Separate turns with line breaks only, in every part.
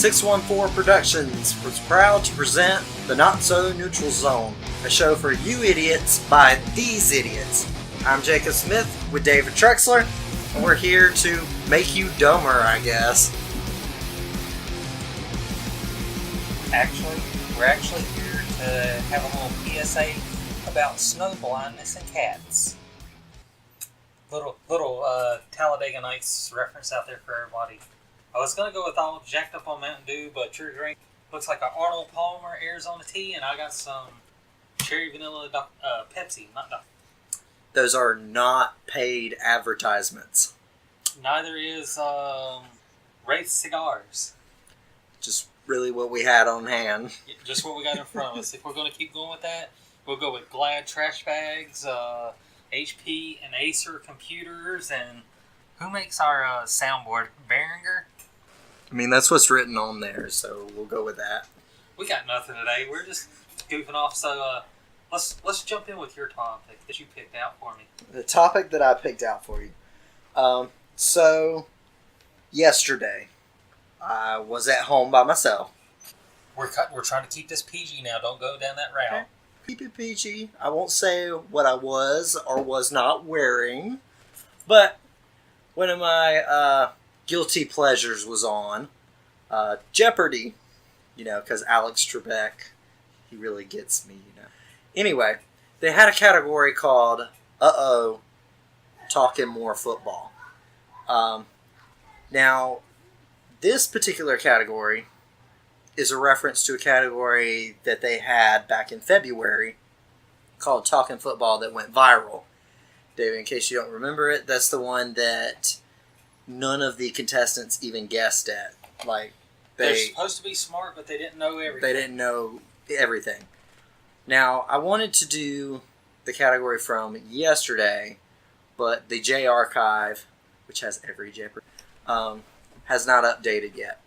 614 Productions was proud to present The Not So Neutral Zone, a show for you idiots by these idiots. I'm Jacob Smith with David Trexler, and we're here to make you dumber, I guess.
We're actually here to have a little PSA about snow blindness and cats. Little Talladega Nights reference out there for everybody. I was going to go with all jacked up on Mountain Dew, but your drink looks like an Arnold Palmer Arizona tea, and I got some cherry vanilla Pepsi, not Dr.
Those are not paid advertisements.
Neither is Wraith Cigars.
Just really what we had on hand.
Just what we got in front of us. If we're going to keep going with that, we'll go with Glad trash bags, HP and Acer computers, and who makes our soundboard? Behringer?
I mean, that's what's written on there, so we'll go with that.
We got nothing today. We're just goofing off, so let's jump in with your topic that you picked out for me.
The topic that I picked out for you. So, yesterday, I was at home by myself.
We're trying to keep this PG now. Don't go down that route.
Okay. Keep it PG. I won't say what I was or was not wearing, but one of my guilty pleasures was on Jeopardy, because Alex Trebek, he really gets me, Anyway, they had a category called Talking More Football. Now, this particular category is a reference to a category that they had back in February called Talking Football that went viral. David, in case you don't remember it, that's the one that none of the contestants even guessed at.
They're supposed to be smart, but they didn't know everything.
They didn't know everything. Now, I wanted to do the category from yesterday, but the J Archive, which has every Jeopardy, has not updated yet.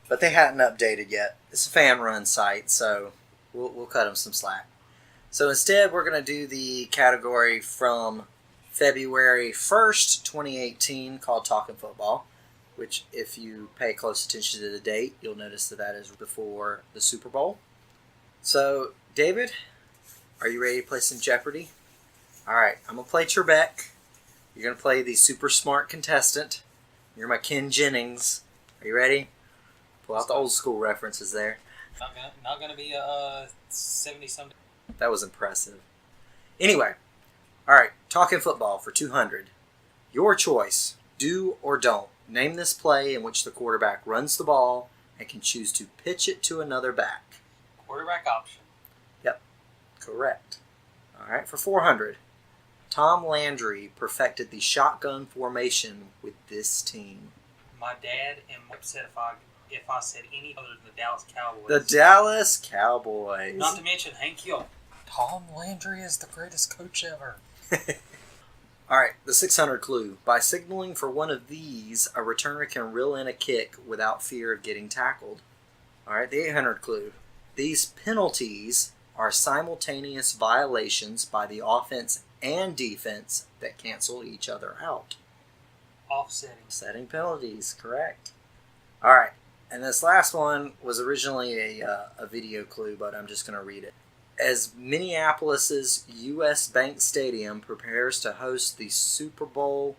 But they hadn't updated yet. It's a fan-run site, so we'll cut them some slack. So instead, we're going to do the category from February 1st, 2018, called Talking Football, which, if you pay close attention to the date, you'll notice that is before the Super Bowl. So, David, are you ready to play some Jeopardy? All right, I'm going to play Trebek. You're going to play the super smart contestant. You're my Ken Jennings. Are you ready? Pull out the old school references there.
Not gonna be 70-something.
That was impressive. Anyway, alright, Talking Football for 200. Your choice, do or don't. Name this play in which the quarterback runs the ball and can choose to pitch it to another back.
Quarterback option.
Yep, correct. Alright, for 400. Tom Landry perfected the shotgun formation with this team.
My dad and upset if I said any other than the Dallas Cowboys.
The Dallas Cowboys.
Not to mention Hank Hill. Tom Landry is the greatest coach ever.
Alright, the 600 clue. By signaling for one of these, a returner can reel in a kick without fear of getting tackled. Alright, the 800 clue. These penalties are simultaneous violations by the offense and defense that cancel each other out. Offsetting penalties, correct. Alright, and this last one was originally a video clue, but I'm just going to read it. As Minneapolis' U.S. Bank Stadium prepares to host the Super Bowl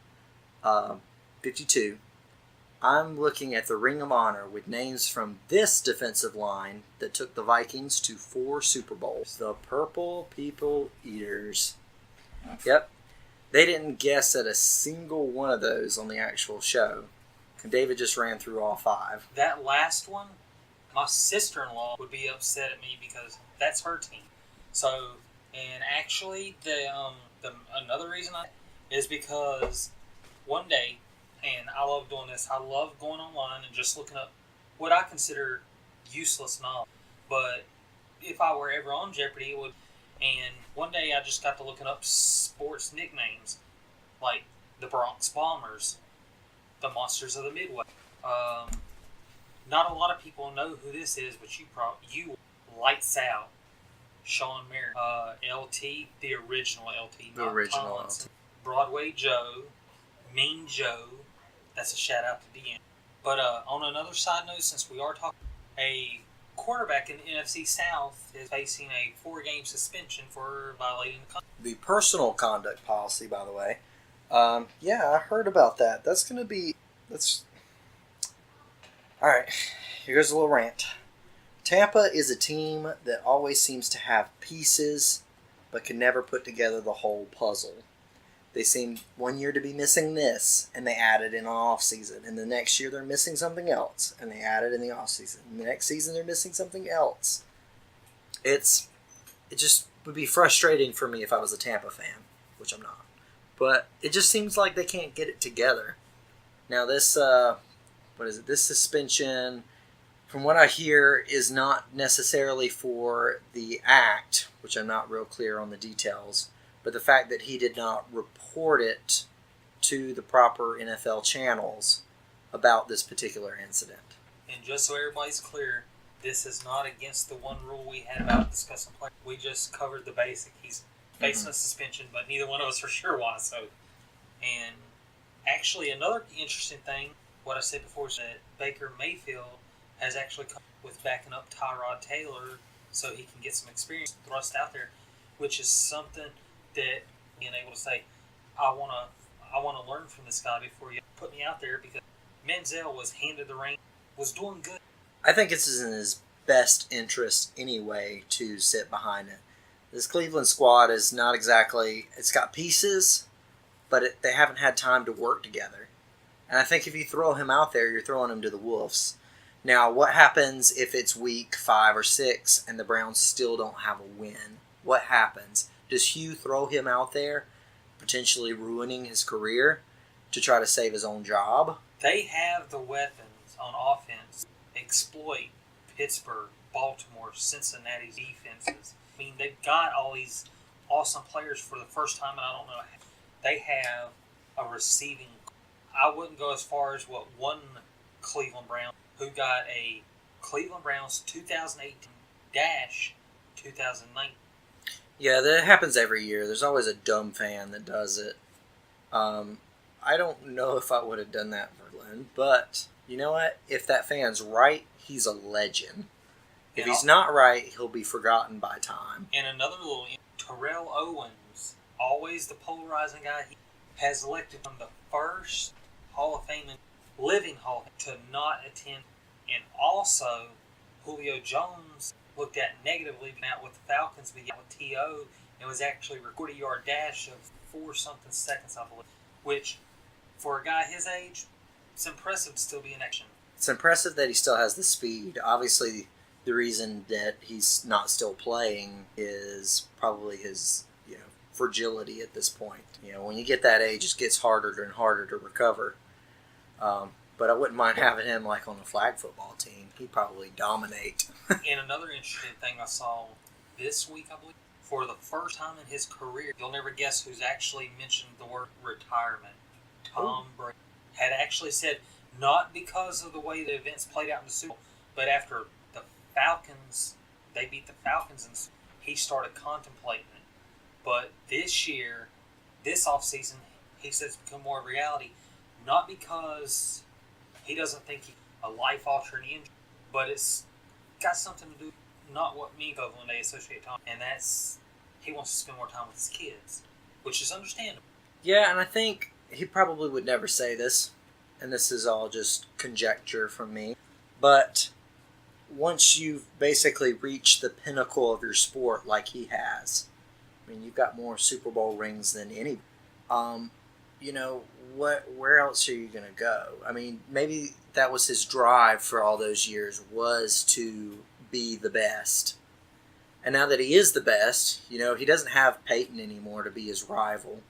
52, I'm looking at the Ring of Honor with names from this defensive line that took the Vikings to 4 Super Bowls. The Purple People Eaters. Yep. They didn't guess at a single one of those on the actual show. And David just ran through all 5.
That last one, my sister-in-law would be upset at me because that's her team. So, and actually, the another reason is because one day, and I love doing this, I love going online and just looking up what I consider useless knowledge. But if I were ever on Jeopardy, it would. And one day I just got to looking up sports nicknames, like the Bronx Bombers, the Monsters of the Midway. Not a lot of people know who this is, but you Lights Out, Sean Merritt, LT, the original LT,
the original LT,
Broadway Joe, Mean Joe. That's a shout out to Deanna. But on another side note, since we are talking, a quarterback in the NFC South is facing a 4-game suspension for violating
the personal conduct policy, by the way. Yeah, I heard about that. That's going to be... That's... Alright, here's a little rant. Tampa is a team that always seems to have pieces, but can never put together the whole puzzle. They seem one year to be missing this, and they add it in an off-season. And the next year they're missing something else, and they add it in the off-season. And the next season they're missing something else. It just would be frustrating for me if I was a Tampa fan, which I'm not. But it just seems like they can't get it together. Now this, this suspension, from what I hear, is not necessarily for the act, which I'm not real clear on the details, but the fact that he did not report it to the proper NFL channels about this particular incident.
And just so everybody's clear, this is not against the one rule we had about discussing players. We just covered the basic. He's facing a suspension, but neither one of us are sure why. So, and actually, another interesting thing, what I said before, is that Baker Mayfield has actually come with backing up Tyrod Taylor so he can get some experience thrust out there, which is something that being able to say, I want to learn from this guy before you put me out there, because Manziel was handed the reins, was doing good.
I think it's in his best interest anyway to sit behind it. This Cleveland squad is not exactly, it's got pieces, but they haven't had time to work together. And I think if you throw him out there, you're throwing him to the wolves. Now, what happens if it's week 5 or 6 and the Browns still don't have a win? What happens? Does Hugh throw him out there, potentially ruining his career, to try to save his own job?
They have the weapons on offense to exploit Pittsburgh, Baltimore, Cincinnati defenses. I mean, they've got all these awesome players for the first time, and I don't know. They have a receiving. I wouldn't go as far as what one Cleveland Brown, who got a Cleveland Browns 2018-2019.
Yeah, that happens every year. There's always a dumb fan that does it. I don't know if I would have done that for Glenn, but you know what? If that fan's right, he's a legend. If he's not right, he'll be forgotten by time.
And another little, Terrell Owens, always the polarizing guy, he has elected from the first Hall of Fame, living Hall of Fame, to not attend. And also, Julio Jones looked at negatively out with the Falcons, began with T.O., and was actually a 40-yard dash of 4-something seconds, I believe, which, for a guy his age, it's impressive to still be in action.
It's impressive that he still has the speed. Obviously, the reason that he's not still playing is probably his fragility at this point. When you get that age, it gets harder and harder to recover. But I wouldn't mind having him like on the flag football team. He'd probably dominate.
And another interesting thing I saw this week, I believe, for the first time in his career, you'll never guess who's actually mentioned the word retirement. Tom Brady had actually said, not because of the way the events played out in the Super Bowl, but after the Falcons, they beat the Falcons, and he started contemplating it. But this year, this offseason, he says it's become more of a reality, not because he doesn't think he's a life-altering injury, but it's got something to do not what me and when they associate Tom, and that's he wants to spend more time with his kids, which is understandable.
Yeah, and I think he probably would never say this, and this is all just conjecture from me, but once you've basically reached the pinnacle of your sport like he has, I mean, you've got more Super Bowl rings than any. Where else are you going to go? I mean, maybe that was his drive for all those years, was to be the best. And now that he is the best, he doesn't have Peyton anymore to be his rival.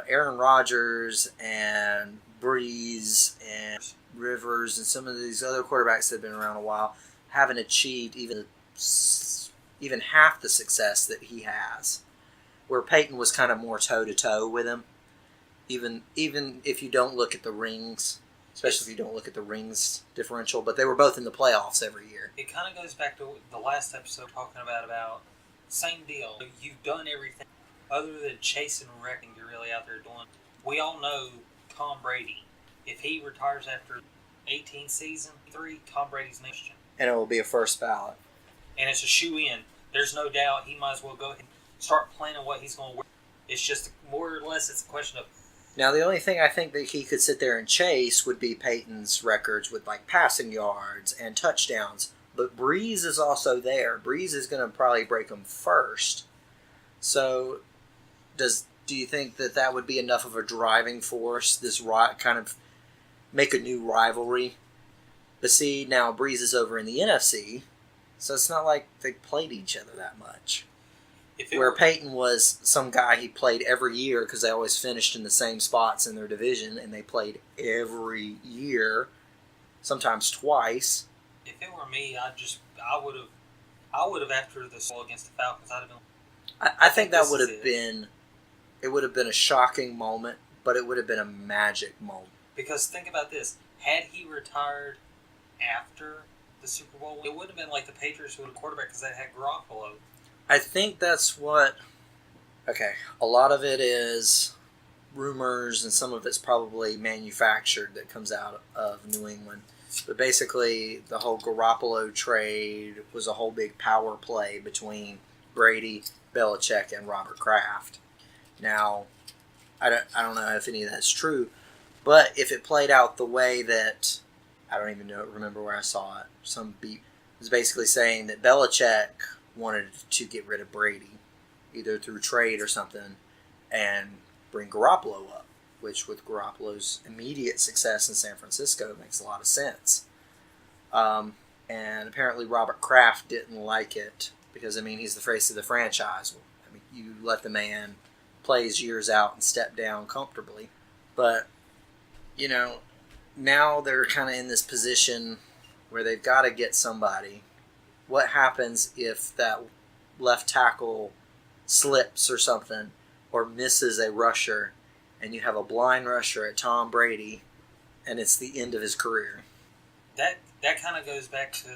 Aaron Rodgers and Breeze and Rivers and some of these other quarterbacks that have been around a while haven't achieved even half the success that he has. Where Peyton was kind of more toe-to-toe with him. Even if you don't look at the rings, especially if you don't look at the rings differential, but they were both in the playoffs every year.
It kind of goes back to the last episode talking about same deal. You've done everything other than chasing wrecking you're really out there doing. We all know Tom Brady, if he retires after 2018 season 3, Tom Brady's next gen.
And it will be a first ballot.
And it's a shoe-in. There's no doubt he might as well go ahead and start planning what he's going to wear. It's just more or less it's a question of...
Now, the only thing I think that he could sit there and chase would be Peyton's records with like passing yards and touchdowns. But Breeze is also there. Breeze is going to probably break them first. So, do you think that would be enough of a driving force? This kind of make a new rivalry. But see, now Breeze is over in the NFC, so it's not like they played each other that much. Where Peyton was some guy he played every year because they always finished in the same spots in their division, and they played every year, sometimes twice.
If it were me, I would have after the Super Bowl against the Falcons. I'd have been.
I think that would have been. It would have been a shocking moment, but it would have been a magic moment.
Because think about this: had he retired after the Super Bowl, it wouldn't have been like the Patriots who had a quarterback because they had Garoppolo.
I think that's what... Okay, a lot of it is rumors, and some of it's probably manufactured that comes out of New England. But basically, the whole Garoppolo trade was a whole big power play between Brady, Belichick, and Robert Kraft. Now, I don't know if any of that's true, but if it played out the way that... I don't even remember where I saw it. Some beat was basically saying that Belichick wanted to get rid of Brady, either through trade or something, and bring Garoppolo up, which with Garoppolo's immediate success in San Francisco makes a lot of sense. And apparently Robert Kraft didn't like it because, I mean, he's the face of the franchise. I mean, you let the man play his years out and step down comfortably. But, you know, now they're kind of in this position where they've got to get somebody. What happens if that left tackle slips or something, or misses a rusher, and you have a blind rusher at Tom Brady, and it's the end of his career?
That kind of goes back to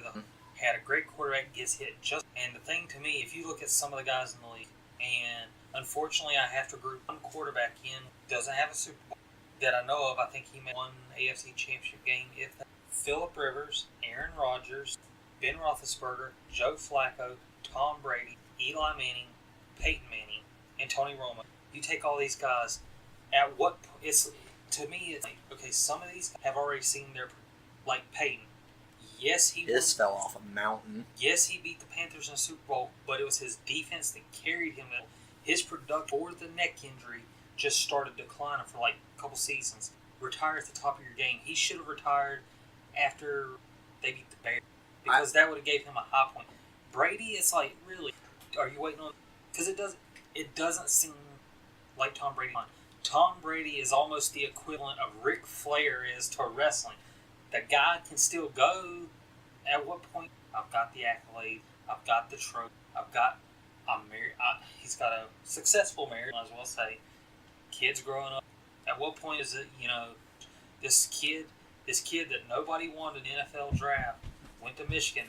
had a great quarterback gets hit just. And the thing to me, if you look at some of the guys in the league, and unfortunately I have to group one quarterback in doesn't have a Super Bowl that I know of. I think he made one AFC Championship game. If that. Phillip Rivers, Aaron Rodgers, Ben Roethlisberger, Joe Flacco, Tom Brady, Eli Manning, Peyton Manning, and Tony Romo. You take all these guys. At what it's to me, it's like, okay, some of these have already seen their, like Peyton. Yes,
His fell off a mountain.
Yes, he beat the Panthers in the Super Bowl, but it was his defense that carried him. His production for the neck injury just started declining for like a couple seasons. Retire at the top of your game. He should have retired after they beat the Bears because that would have gave him a high point. Brady, it's like, really, are you waiting on? Because it doesn't seem like Tom Brady. Tom Brady is almost the equivalent of Ric Flair is to wrestling. The guy can still go. At what point? I've got the accolade. I've got the trophy. I'm married. He's got a successful marriage, might as well say. Kids growing up. At what point is it, this kid that nobody wanted in the NFL draft went to Michigan.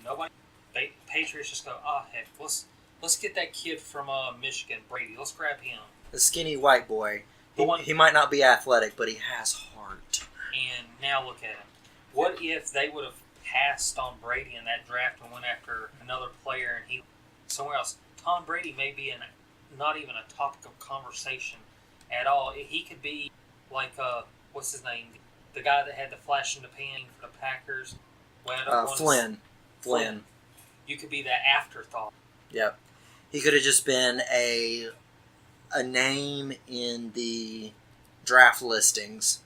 Patriots just go, heck, let's get that kid from Michigan, Brady. Let's grab him.
The skinny white boy. He might not be athletic, but he has heart.
And now look at him. What if they would have passed on Brady in that draft and went after another player and he somewhere else? Tom Brady may be not even a topic of conversation at all. He could be like, what's his name? The guy that had the flash in the pan for the Packers. Flynn. You could be that afterthought.
Yep. He could have just been a name in the draft listings.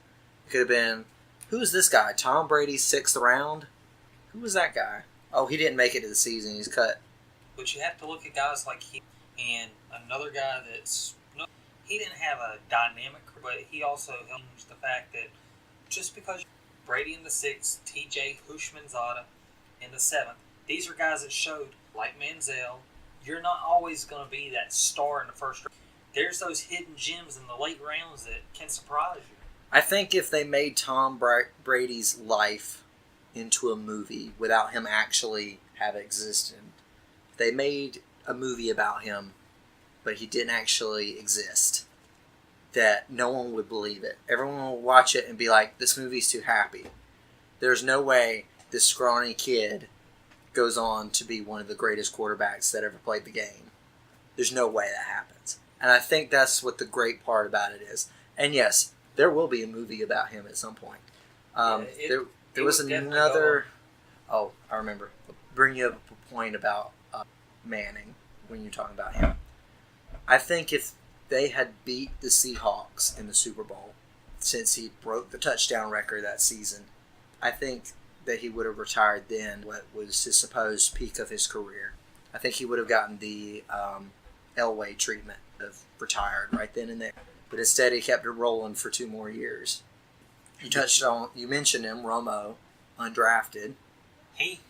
It could have been, who is this guy? Tom Brady's 6th round? Who was that guy? Oh, he didn't make it to the season. He's cut.
But you have to look at guys like him and another guy he didn't have a dynamic, but he also helped the fact that just because Brady in the 6th, TJ Hushmanzada in the 7th, these are guys that showed, like Manziel, you're not always going to be that star in the first round. There's those hidden gems in the late rounds that can surprise you.
I think if they made Tom Brady's life into a movie without him actually have existed, if they made a movie about him, but he didn't actually exist, that no one would believe it. Everyone will watch it and be like, this movie's too happy. There's no way this scrawny kid goes on to be one of the greatest quarterbacks that ever played the game. There's no way that happens. And I think that's what the great part about it is. And yes, there will be a movie about him at some point. There was another. Oh, I remember. Bring you up a point about Manning when you're talking about him. I think if they had beat the Seahawks in the Super Bowl, since he broke the touchdown record that season, I think that he would have retired then, what was his supposed peak of his career. I think he would have gotten the Elway treatment of retired right then and there. But instead, he kept it rolling for 2 more years. You mentioned him, Romo, undrafted.
He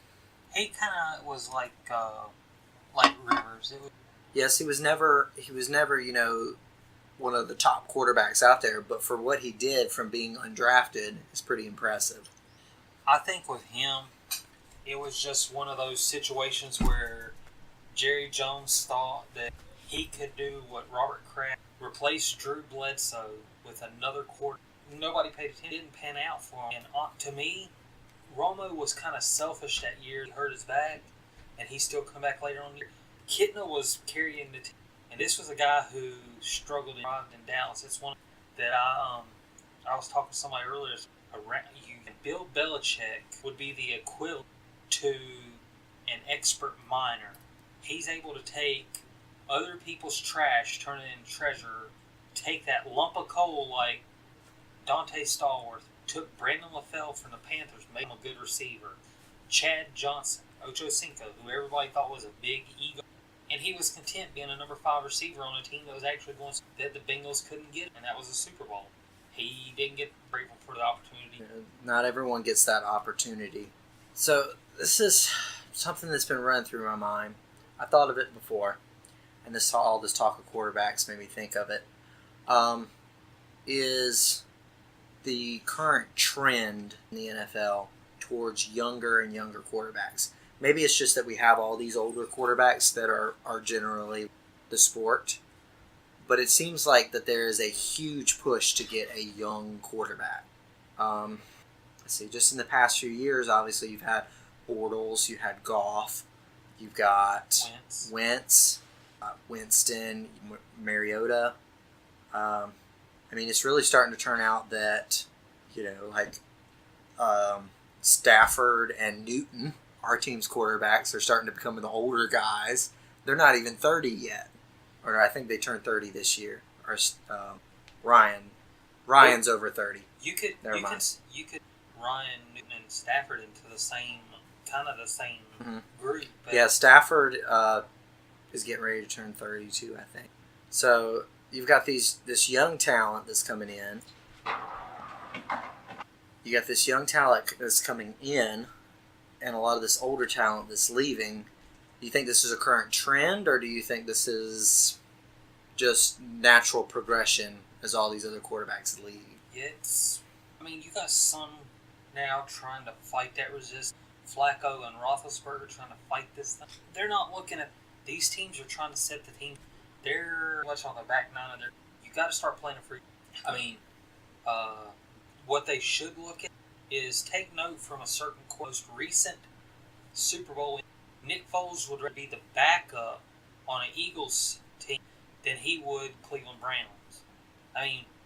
kind of was like Rivers.
Yes, he was never, one of the top quarterbacks out there, but for what he did from being undrafted is pretty impressive.
I think with him, it was just one of those situations where Jerry Jones thought that he could do what Robert Kraft, replace Drew Bledsoe with another quarter. Nobody paid attention. It didn't pan out for him. And to me, Romo was kind of selfish that year. He hurt his back, and he still come back later on in the year. Kitna was carrying the team. And this was a guy who struggled in Dallas. It's one that I was talking to somebody earlier. Bill Belichick would be the equivalent to an expert miner. He's able to take other people's trash, turn it into treasure, take that lump of coal like Dante Stallworth, took Brandon LaFell from the Panthers, made him a good receiver. Chad Johnson, Ocho Cinco, who everybody thought was a big ego. And he was content being a number 5 receiver on a team that was actually going to, that the Bengals couldn't get, and that was a Super Bowl. He didn't get grateful for the opportunity.
Not everyone gets that opportunity. So this is something that's been running through my mind. I thought of it before, and all this talk of quarterbacks made me think of it. Is the current trend in the NFL towards younger and younger quarterbacks? Maybe it's just that we have all these older quarterbacks that are generally the sport. But it seems like that there is a huge push to get a young quarterback. Let's see, just in the past few years, obviously you've had Bortles, you had Goff, you've got Wentz, Winston, Mariota. It's really starting to turn out that, Stafford and Newton, our team's quarterbacks, are starting to become the older guys. They're not even 30 yet. Or I think they turned 30 this year. Or Ryan's over 30.
You could Ryan, Newton, and Stafford into the same group.
Yeah, Stafford is getting ready to turn 32, I think. So you've got this young talent that's coming in. You got this young talent that's coming in, and a lot of this older talent that's leaving. Do you think this is a current trend, or do you think this is just natural progression as all these other quarterbacks leave?
You got some now trying to fight that resistance. Flacco and Roethlisberger trying to fight this thing. They're not looking at these teams are trying to set the team. They're much on the back nine of their. You got to start playing a free. What they should look at is take note from a certain most recent Super Bowl. Nick Foles would be the backup on an Eagles team than he would Cleveland Browns.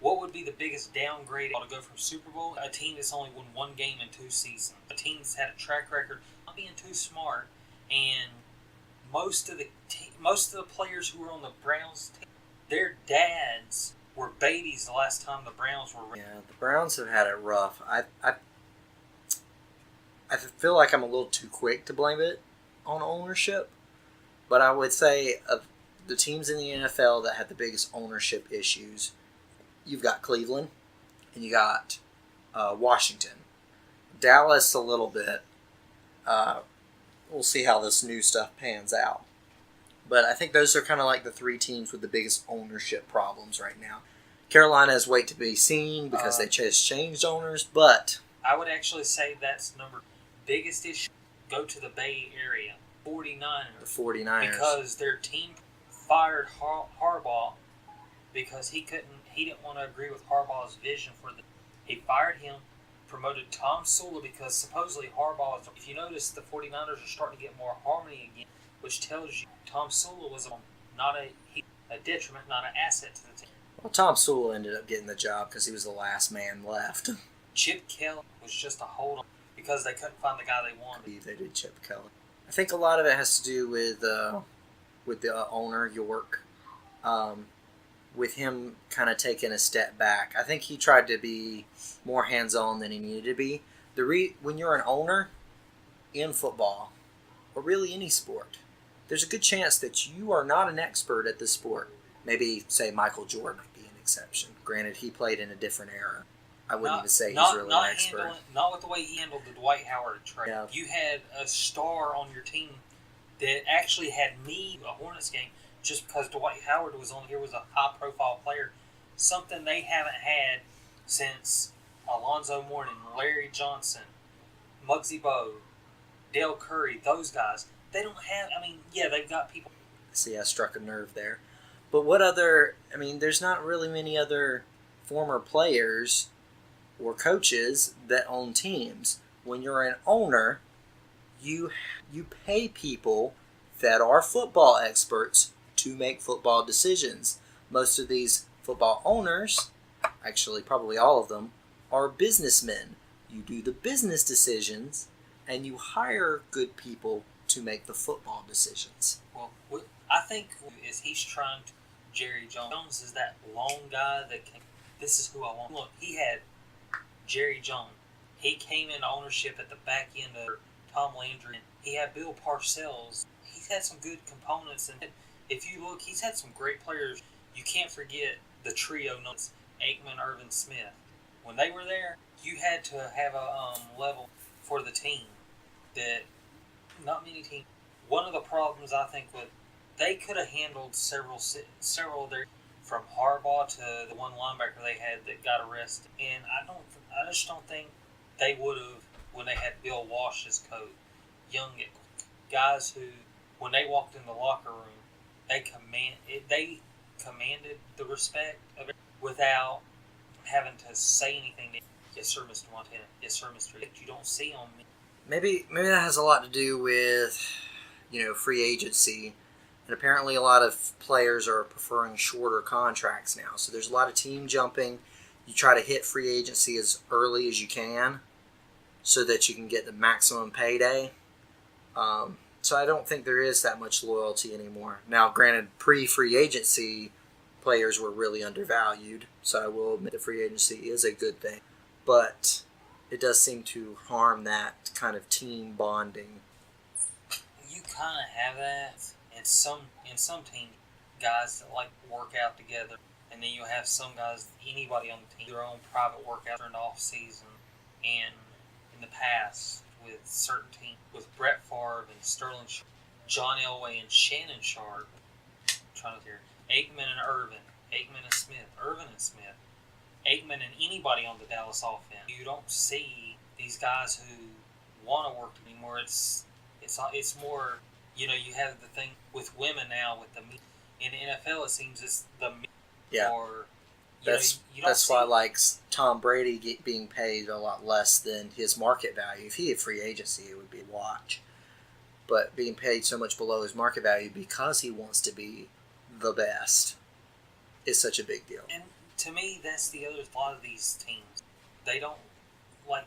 What would be the biggest downgrade to go from Super Bowl? A team that's only won 1 game in 2 seasons. A team that's had a track record not being too smart, and most of the players who were on the Browns team, their dads were babies the last time the Browns were.
Yeah, the Browns have had it rough. I feel like I'm a little too quick to blame it on ownership, but I would say of the teams in the NFL that had the biggest ownership issues, you've got Cleveland and you got Washington. Dallas a little bit. We'll see how this new stuff pans out. But I think those are kind of like the 3 teams with the biggest ownership problems right now. Carolina is wait to be seen because they just changed owners, but
I would actually say that's biggest issue. Go to the Bay Area, 49ers.
The 49ers.
Because their team fired Harbaugh because he didn't want to agree with Harbaugh's vision for the. He fired him, promoted Tom Sula because supposedly Harbaugh, if you notice, the 49ers are starting to get more harmony again, which tells you Tom Sula was not a detriment, not an asset to the team.
Well, Tom Sewell ended up getting the job because he was the last man left.
Chip Kelly was just a hold on because they couldn't find the guy they wanted.
They did Chip Kelly. I think a lot of it has to do with the owner, York, with him kind of taking a step back. I think he tried to be more hands-on than he needed to be. When you're an owner in football, or really any sport, there's a good chance that you are not an expert at the sport. Maybe, say, Michael Jordan might be an exception. Granted, he played in a different era. I wouldn't even say he's really an expert.
Not with the way he handled the Dwight Howard trade.
Yeah.
You had a star on your team that actually had me a Hornets game just because Dwight Howard was on here, was a high-profile player. Something they haven't had since Alonzo Mourning, Larry Johnson, Muggsy Bogues, Dale Curry, those guys. They don't have, they've got people.
See, I struck a nerve there. But there's not really many other former players or coaches that own teams. When you're an owner, you pay people that are football experts to make football decisions. Most of these football owners, actually probably all of them, are businessmen. You do the business decisions, and you hire good people to make the football decisions.
Well, I think he's trying to. Jerry Jones is that long guy that can. This is who I want. Look, he had Jerry Jones. He came into ownership at the back end of Tom Landry. He had Bill Parcells. He's had some good components, and if you look, he's had some great players. You can't forget the trio known as Aikman, Irvin, Smith. When they were there, you had to have a level for the team that not many teams. One of the problems I think with they could have handled several of their, from Harbaugh to the one linebacker they had that got arrested, and I just don't think they would have when they had Bill Walsh as coach. Young guys who, when they walked in the locker room, they commanded the respect of it without having to say anything. Yes, sir, Mr. Montana. Yes, sir, Mr. You don't see on me.
Maybe that has a lot to do with free agency. And apparently a lot of players are preferring shorter contracts now. So there's a lot of team jumping. You try to hit free agency as early as you can so that you can get the maximum payday. So I don't think there is that much loyalty anymore. Now, granted, pre-free agency players were really undervalued. So I will admit that free agency is a good thing. But it does seem to harm that kind of team bonding.
You kind of have that. In some teams, guys that like to work out together, and then you'll have some guys, anybody on the team, their own private workout during the off season. And in the past, with certain teams, with Brett Favre and Sterling, John Elway and Shannon Sharp, Aikman and Irvin, Aikman and Smith, Irvin and Smith, Aikman and anybody on the Dallas offense. You don't see these guys who want to work anymore. It's more. You have the thing with women now with the in the NFL. It seems it's the or
that's why like Tom Brady being paid a lot less than his market value. If he had free agency, it would be a watch. But being paid so much below his market value because he wants to be the best is such a big deal.
And to me, that's the other. A lot of these teams, they don't like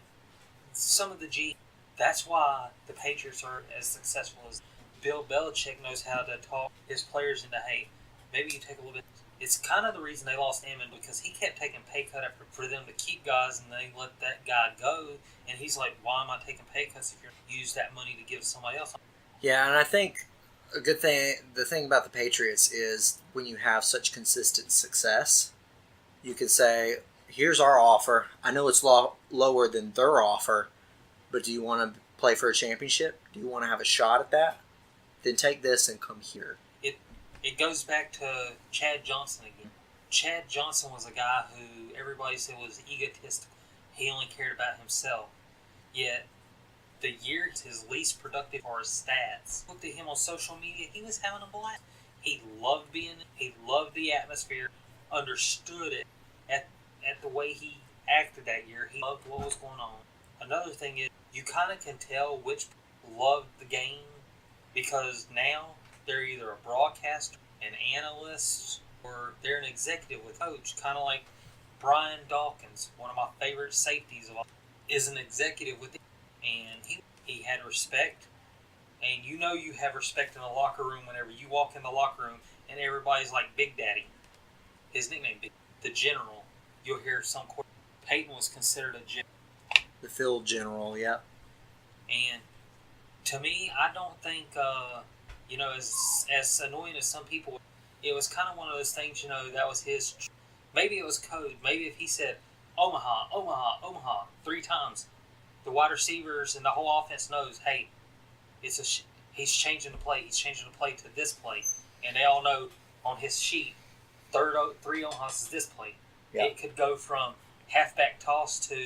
some of the G. That's why the Patriots are as successful as. Bill Belichick knows how to talk his players into, hey, maybe you take a little bit. It's kind of the reason they lost Hammond because he kept taking pay cut for them to keep guys, and they let that guy go. And he's like, why am I taking pay cuts if you're going to use that money to give somebody else?
Yeah, and I think a good thing, the thing about the Patriots is when you have such consistent success, you can say, here's our offer. I know it's lower than their offer, but do you want to play for a championship? Do you want to have a shot at that? Then take this and come here.
It goes back to Chad Johnson again. Chad Johnson was a guy who everybody said was egotistical. He only cared about himself. Yet, the year his least productive for his stats. Looked at him on social media. He was having a blast. He loved the atmosphere, understood it at the way he acted that year. He loved what was going on. Another thing is, you kind of can tell which loved the game because now they're either a broadcaster, an analyst, or they're an executive with coach. Kind of like Brian Dawkins, one of my favorite safeties of all, is an executive with him. And he had respect. And you know you have respect in the locker room whenever you walk in the locker room and everybody's like Big Daddy. His nickname, the General. You'll hear some. Peyton was considered a general.
The field general, yeah.
And to me, I don't think, as annoying as some people, it was kind of one of those things, that was his. Maybe it was code. Maybe if he said Omaha, Omaha, Omaha 3 times, the wide receivers and the whole offense knows, hey, he's changing the play. He's changing the play to this play. And they all know on his sheet, 3 Omahas is this play. Yeah. It could go from halfback toss to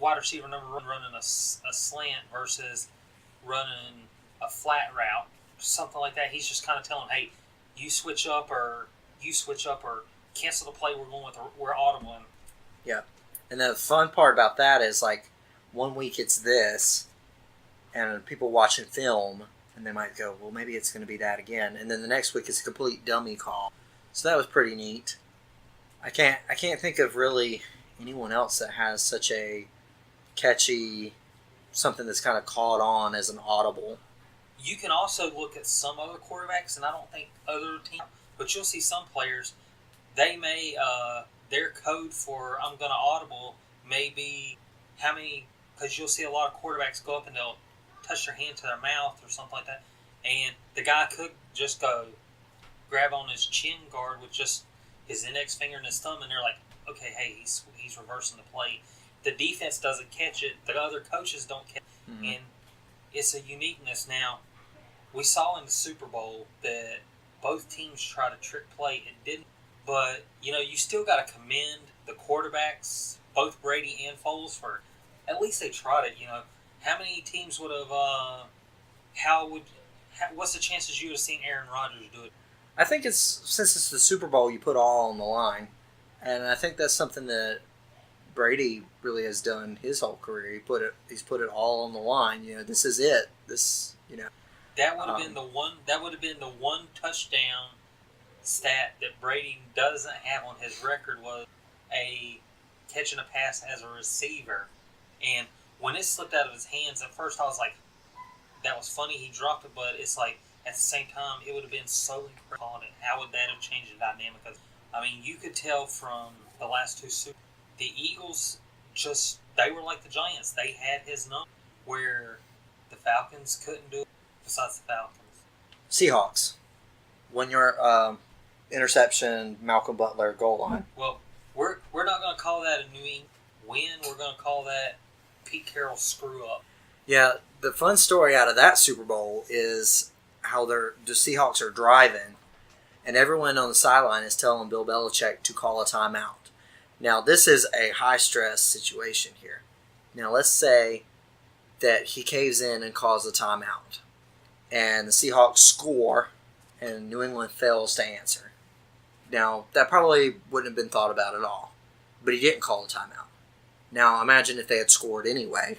wide receiver number 1 running a slant versus running a flat route, something like that. He's just kind of telling, hey, you switch up or cancel the play we're audibling.
Yeah. And the fun part about that is, like, one week it's this, and people watching film, and they might go, well, maybe it's going to be that again. And then the next week it's a complete dummy call. So that was pretty neat. I can't think of really anyone else that has such a catchy, something that's kind of caught on as an audible.
You can also look at some other quarterbacks, and I don't think other teams, but you'll see some players, they may, their code for I'm going to audible may be how many, because you'll see a lot of quarterbacks go up and they'll touch their hand to their mouth or something like that, and the guy could just go grab on his chin guard with just his index finger and his thumb, and they're like, okay, hey, he's reversing the play. The defense doesn't catch it. The other coaches don't catch it. Mm-hmm. And it's a uniqueness. Now, we saw in the Super Bowl that both teams tried to trick play. It didn't. But, you still got to commend the quarterbacks, both Brady and Foles, for at least they tried it. How many teams would have, what's the chances you would have seen Aaron Rodgers do it?
I think since it's the Super Bowl, you put all on the line. And I think that's something that Brady really has done his whole career. He's put it all on the line. This is it.
That would have been the one. That would have been the one touchdown stat that Brady doesn't have on his record, was a catching a pass as a receiver. And when it slipped out of his hands, at first I was like, that was funny. He dropped it, but it's like at the same time it would have been so incredible. How would that have changed the dynamic? You could tell from the last 2 Super Bowls, the Eagles they were like the Giants. They had his number where the Falcons couldn't do it, besides the Falcons.
Seahawks. 1 yard interception, Malcolm Butler, goal line.
Well, we're not going to call that a New England win. We're going to call that Pete Carroll screw up.
Yeah, the fun story out of that Super Bowl is how the Seahawks are driving, and everyone on the sideline is telling Bill Belichick to call a timeout. Now, this is a high-stress situation here. Now, let's say that he caves in and calls a timeout, and the Seahawks score, and New England fails to answer. Now, that probably wouldn't have been thought about at all, but he didn't call a timeout. Now, imagine if they had scored anyway.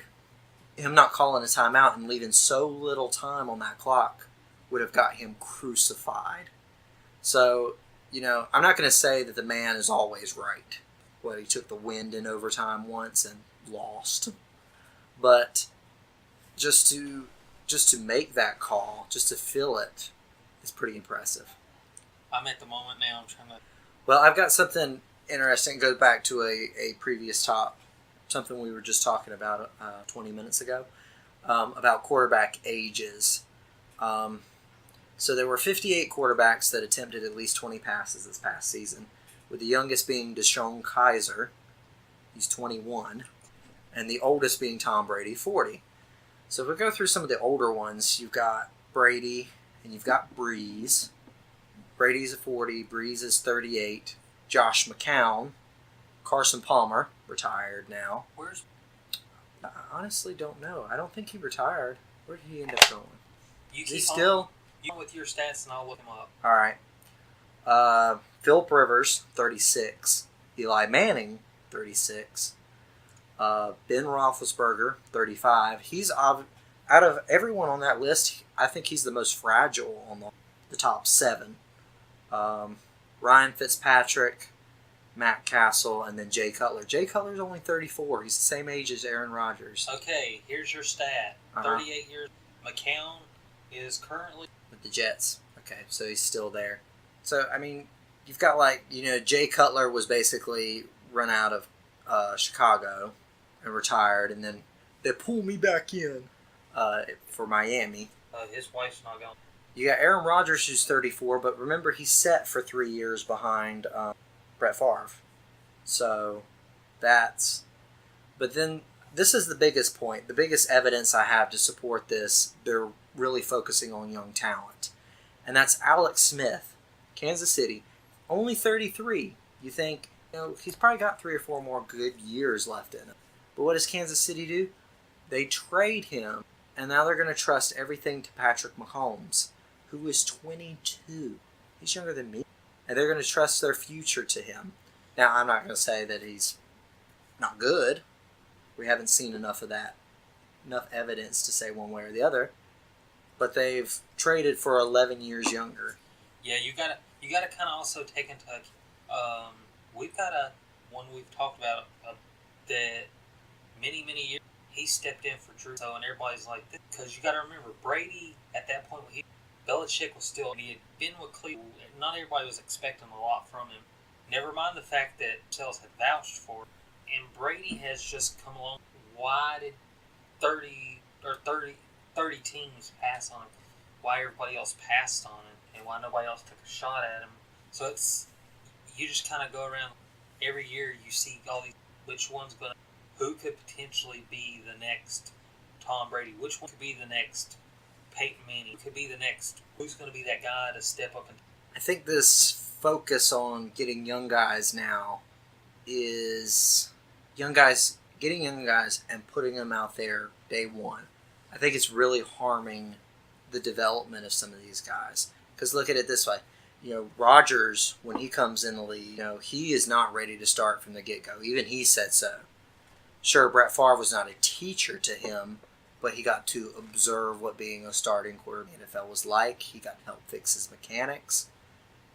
Him not calling a timeout and leaving so little time on that clock would have got him crucified. So, I'm not going to say that the man is always right. Well, he took the wind in overtime once and lost. But just to make that call, just to feel it, is pretty impressive.
I'm at the moment now. I'm trying to...
Well, I've got something interesting. It goes back to a previous top, something we were just talking about 20 minutes ago, about quarterback ages. So there were 58 quarterbacks that attempted at least 20 passes this past season, with the youngest being DeShone Kizer. He's 21. And the oldest being Tom Brady, 40. So if we go through some of the older ones, you've got Brady and you've got Breeze. Brady's at 40, Breeze is 38. Josh McCown, Carson Palmer, retired now.
Where's...
I honestly don't know. I don't think he retired. Where did he end up going?
You
is
keep
he still...
You with your stats and I'll look him up.
All right. Philip Rivers, 36. Eli Manning, 36. Ben Roethlisberger, 35. Out of everyone on that list, I think he's the most fragile on the top 7. Ryan Fitzpatrick, Matt Castle, and then Jay Cutler. Jay Cutler's only 34. He's the same age as Aaron Rodgers.
Okay, here's your stat. 38 years. McCown is currently
with the Jets. Okay, so he's still there. So, I mean, you've got Jay Cutler was basically run out of Chicago and retired, and then they pulled me back in for Miami.
His wife's not going.
You got Aaron Rodgers, who's 34, but remember, he's set for 3 years behind Brett Favre. So, that's... But then, this is the biggest point. The biggest evidence I have to support this, they're really focusing on young talent. And that's Alex Smith, Kansas City, only 33. You think, he's probably got 3 or 4 more good years left in him. But what does Kansas City do? They trade him, and now they're going to trust everything to Patrick Mahomes, who is 22. He's younger than me. And they're going to trust their future to him. Now, I'm not going to say that he's not good. We haven't seen enough of that. Enough evidence to say one way or the other. But they've traded for 11 years younger.
Yeah, you gotta kind of also take into account. We've got one we've talked about that many years he stepped in for Drew. So and everybody's like, because you got to remember Brady at that point. Belichick was still. He had been with Cleveland. Not everybody was expecting a lot from him. Never mind the fact that Sales had vouched for it. And Brady has just come along. Why did 30 teams pass on him? Why everybody else passed on him? And why nobody else took a shot at him? So you just kind of go around every year. You see all these. Who could potentially be the next Tom Brady? Which one could be the next Peyton Manning? Who could be the next? Who's going to be that guy to step up?
I think this focus on getting young guys now is getting young guys and putting them out there day one. I think it's really harming the development of some of these guys. Because look at it this way. Rodgers, when he comes in the league, he is not ready to start from the get-go. Even he said so. Sure, Brett Favre was not a teacher to him, but he got to observe what being a starting quarterback in the NFL was like. He got to help fix his mechanics.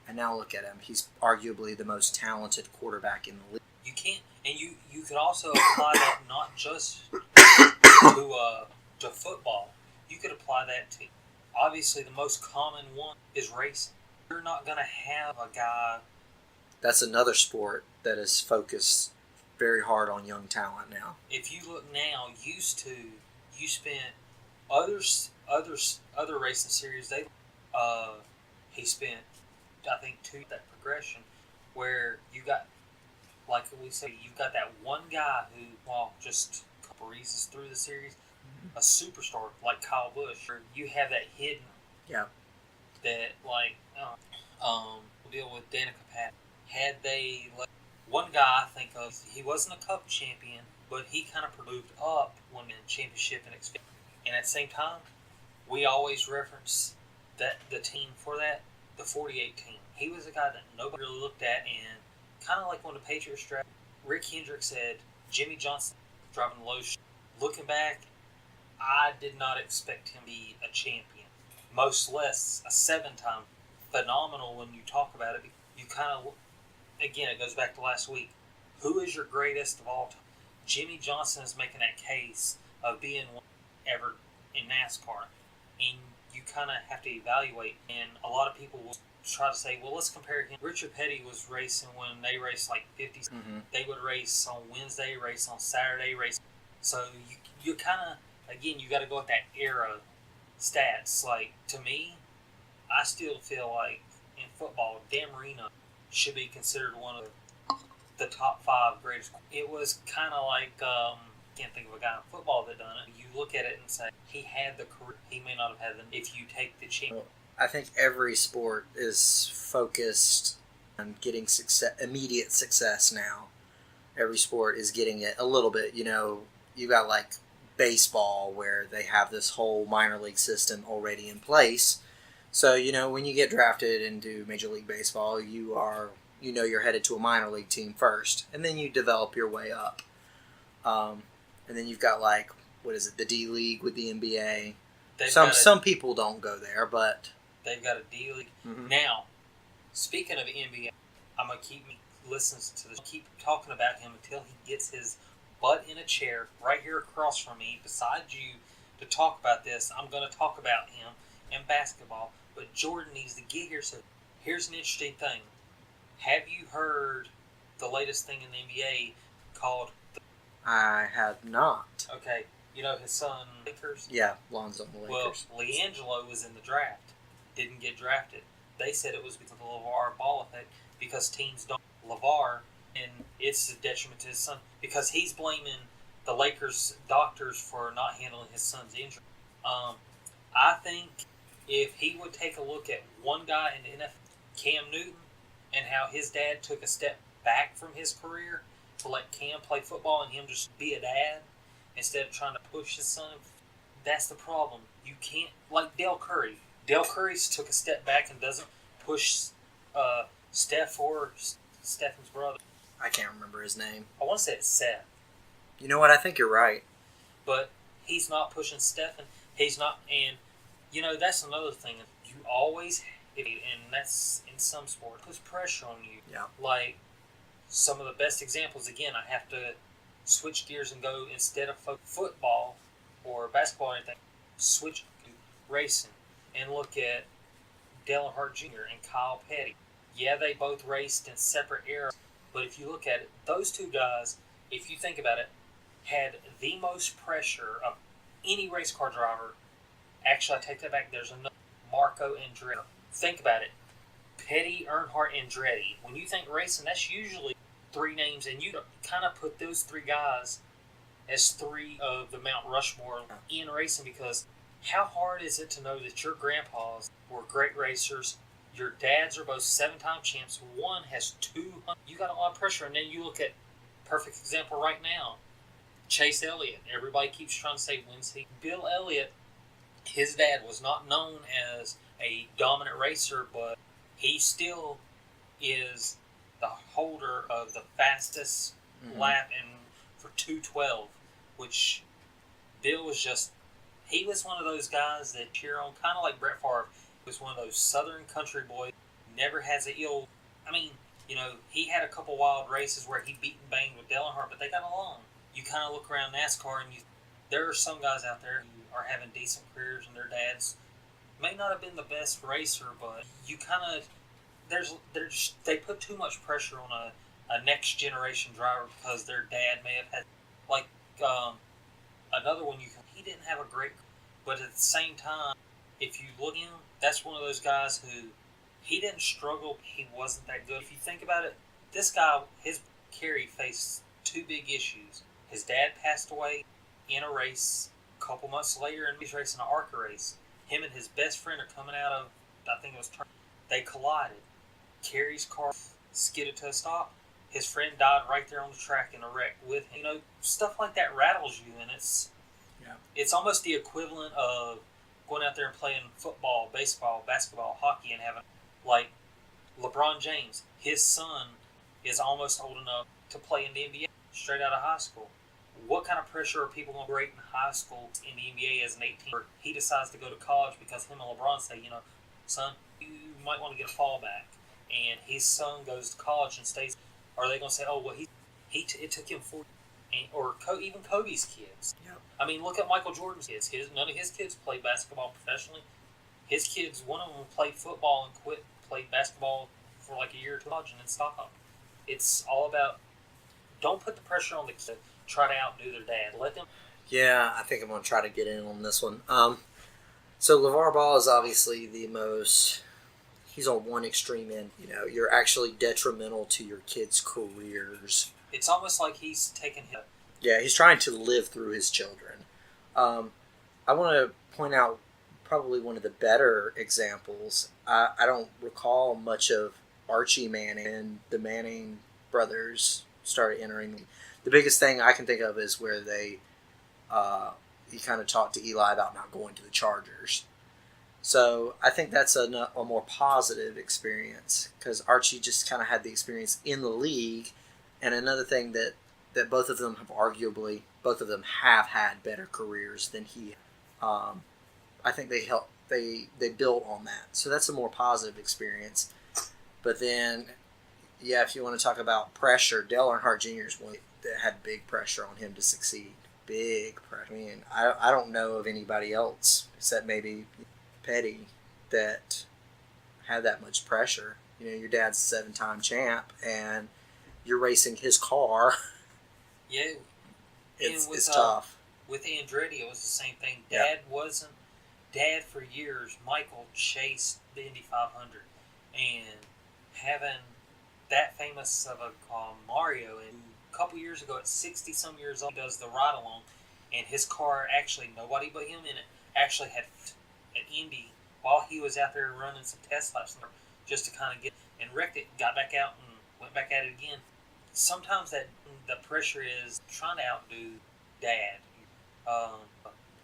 And now look at him. He's arguably the most talented quarterback in the league.
You can't, and you could also apply that not just to football. You could apply that to, obviously the most common one is racing. You're not going to have a guy.
That's another sport that is focused very hard on young talent now.
If you look now, you spent other racing series. He spent, I think, 2 that progression where you got, like we say, you've got that one guy who, just a couple reasons through the series, a superstar like Kyle Busch. Or you have that hidden.
Yeah.
That we'll deal with Danica Pat. Had they let one guy I think of, he wasn't a Cup champion, but he kind of moved up when in championship and Xfinity. And at the same time, we always reference that the team for that, the 48 team. He was a guy that nobody really looked at, and kind of like when the Patriots drafted, Rick Hendricks said Jimmy Johnson driving the low. Looking back, I did not expect him to be a champion, much less a 7-time. Phenomenal when you talk about it. You kind of, again, it goes back to last week. Who is your greatest of all time? Jimmy Johnson is making that case of being one ever in NASCAR. And you kind of have to evaluate. And a lot of people will try to say, well, let's compare him. Richard Petty was racing when they raced like 50. Mm-hmm. They would race on Wednesday, race on Saturday, race. So you kind of, again, you got to go with that era stats. Like, to me, I still feel like in football, Dan Marino should be considered one of the top 5 greatest. It was kind of like, can't think of a guy in football that done it. You look at it and say, he had the career. He may not have had them if you take the chance.
I think every sport is focused on getting immediate success now. Every sport is getting it a little bit. You got like baseball where they have this whole minor league system already in place. So, when you get drafted into Major League Baseball, you are, you know you're headed to a minor league team first, and then you develop your way up. And then you've got like, what is it, the D League with the NBA. Some people don't go there, but
they've got a D League.
Mhm.
Now, speaking of NBA, I'm gonna keep talking about him until he gets his butt in a chair right here across from me, beside you, to talk about this. I'm gonna talk about him and basketball, but Jordan needs to get here. So here's an interesting thing: have you heard the latest thing in the NBA called?
I have not.
Okay, you know his son Lakers.
Yeah, Lonzo on the Lakers.
Well, LiAngelo was in the draft, didn't get drafted. They said it was because of the LeVar Ball effect, because teams don't LeVar, and it's a detriment to his son, because he's blaming the Lakers doctors for not handling his son's injury. I think if he would take a look at one guy in the NFL, Cam Newton, and how his dad took a step back from his career to let Cam play football and him just be a dad instead of trying to push his son, that's the problem. You can't, like Dell Curry. Dell Curry's took a step back and doesn't push Steph or Stephen's brother.
I can't remember his name.
I want to say it's Seth.
You know what? I think you're right.
But he's not pushing Stephen. He's not, and you know, that's another thing. You always, and that's in some sport, puts pressure on you.
Yeah.
Like, some of the best examples, again, I have to switch gears and go, instead of football or basketball or anything, switch to racing and look at Dale Earnhardt Jr. and Kyle Petty. Yeah, they both raced in separate eras, but if you look at it, those two guys, if you think about it, had the most pressure of any race car driver. Actually, I take that back. There's another, Marco Andretti. Think about it. Petty, Earnhardt, Andretti. When you think racing, that's usually three names, and you kind of put those three guys as three of the Mount Rushmore in racing, because how hard is it to know that your grandpas were great racers, your dads are both 7-time champs, one has 200, you got a lot of pressure, and then you look at, perfect example right now, Chase Elliott. Everybody keeps trying to say, when's he? Bill Elliott, his dad was not known as a dominant racer, but he still is the holder of the fastest lap for 2:12, which Bill was just, he was one of those guys that cheer on, kind of like Brett Favre. He was one of those southern country boys, never has a ill, I mean, you know, he had a couple wild races where he beat and banged with Dale Earnhardt, but they got along. You kind of look around NASCAR and there are some guys out there who are having decent careers, and their dads may not have been the best racer, but you kind of, they put too much pressure on a next generation driver because their dad may have had, like, another one, he didn't have a great, but at the same time, if you look at him, that's one of those guys who, he didn't struggle, he wasn't that good. If you think about it, this guy, Kerry faced two big issues. His dad passed away in a race a couple months later, and he's racing an ARCA race. Him and his best friend are coming out of, I think it was turn. They collided. Kerry's car skidded to a stop. His friend died right there on the track in a wreck with him. You know, stuff like that rattles you, and it's almost the equivalent of going out there and playing football, baseball, basketball, hockey, and having, like, LeBron James. His son is almost old enough to play in the NBA straight out of high school. What kind of pressure are people going to break in high school in the NBA as an 18? He decides to go to college because him and LeBron say, you know, son, you might want to get a fallback. And his son goes to college and stays. Are they going to say, oh, well, it took him 4 or even Kobe's kids?
Yep.
I mean, look at Michael Jordan's kids. None of his kids played basketball professionally. His kids, one of them played football and played basketball for like a year or two and then stopped. It's all about, don't put the pressure on the kids to try to outdo their dad. Let them.
Yeah, I think I'm going to try to get in on this one. So LeVar Ball is obviously the most, he's on one extreme end. You know, you're actually detrimental to your kids' careers.
It's almost like he's taking him.
Yeah, he's trying to live through his children. I want to point out probably one of the better examples. I don't recall much of Archie Manning and the Manning brothers started entering. The biggest thing I can think of is where he kind of talked to Eli about not going to the Chargers. So I think that's a more positive experience because Archie just kind of had the experience in the league. And another thing that both of them have had better careers than he. I think they built on that. So that's a more positive experience. But then, yeah, if you want to talk about pressure, Dale Earnhardt Jr. is one that had big pressure on him to succeed. Big pressure. I mean, I don't know of anybody else except maybe Petty that had that much pressure. You know, your dad's a 7-time champ, and you're racing his car.
Yeah,
it's tough.
With Andretti, it was the same thing. Dad for years, Michael chased the Indy 500, and having that famous of a Mario, and a couple years ago at 60 some years old, he does the ride along, and his car actually nobody but him in it actually had an Indy while he was out there running some test laps just to kind of get and wrecked it, got back out and went back at it again. Sometimes that the pressure is trying to outdo Dad.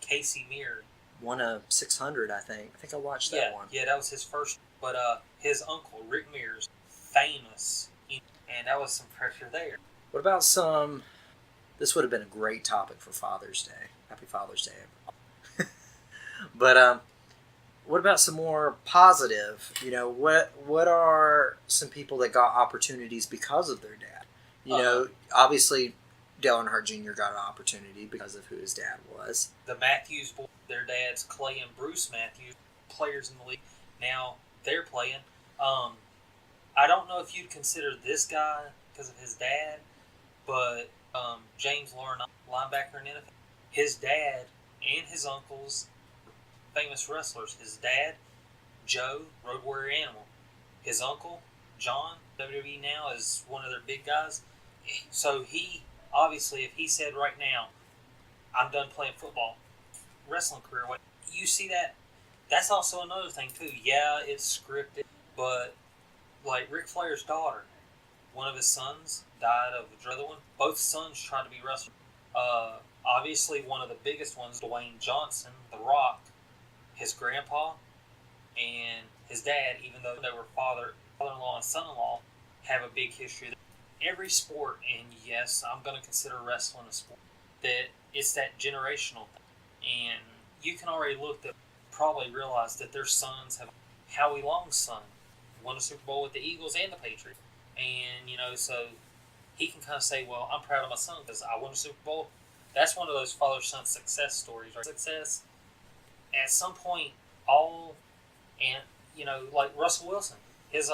Casey Mears
won a 600, I think. I think I watched that one.
Yeah, that was his first. But his uncle Rick Mears, famous, and that was some pressure there.
What about some? This would have been a great topic for Father's Day. Happy Father's Day. But what about some more positive? You know, what are some people that got opportunities because of their dad? You know, obviously Dale Earnhardt Jr. got an opportunity because of who his dad was.
The Matthews boys, their dads, Clay and Bruce Matthews, players in the league. Now they're playing. I don't know if you'd consider this guy because of his dad, but James Lauren, linebacker in NFL, his dad and his uncles, famous wrestlers. His dad, Joe, Road Warrior Animal. His uncle, John, WWE now, is one of their big guys. So he, obviously, if he said right now, I'm done playing football, wrestling career, you see that, that's also another thing too. Yeah, it's scripted, but like Ric Flair's daughter, one of his sons died of the other one. Both sons tried to be wrestlers. Obviously, one of the biggest ones, Dwayne Johnson, The Rock, his grandpa, and his dad, even though they were father-in-law and son-in-law, have a big history. Every sport, and yes, I'm going to consider wrestling a sport, that it's that generational thing. And you can already look at, probably realize that their sons have. Howie Long's son won a Super Bowl with the Eagles and the Patriots. And, you know, so he can kind of say, well, I'm proud of my son because I won a Super Bowl. That's one of those father-son success stories, right? Success, at some point, and, you know, like Russell Wilson, his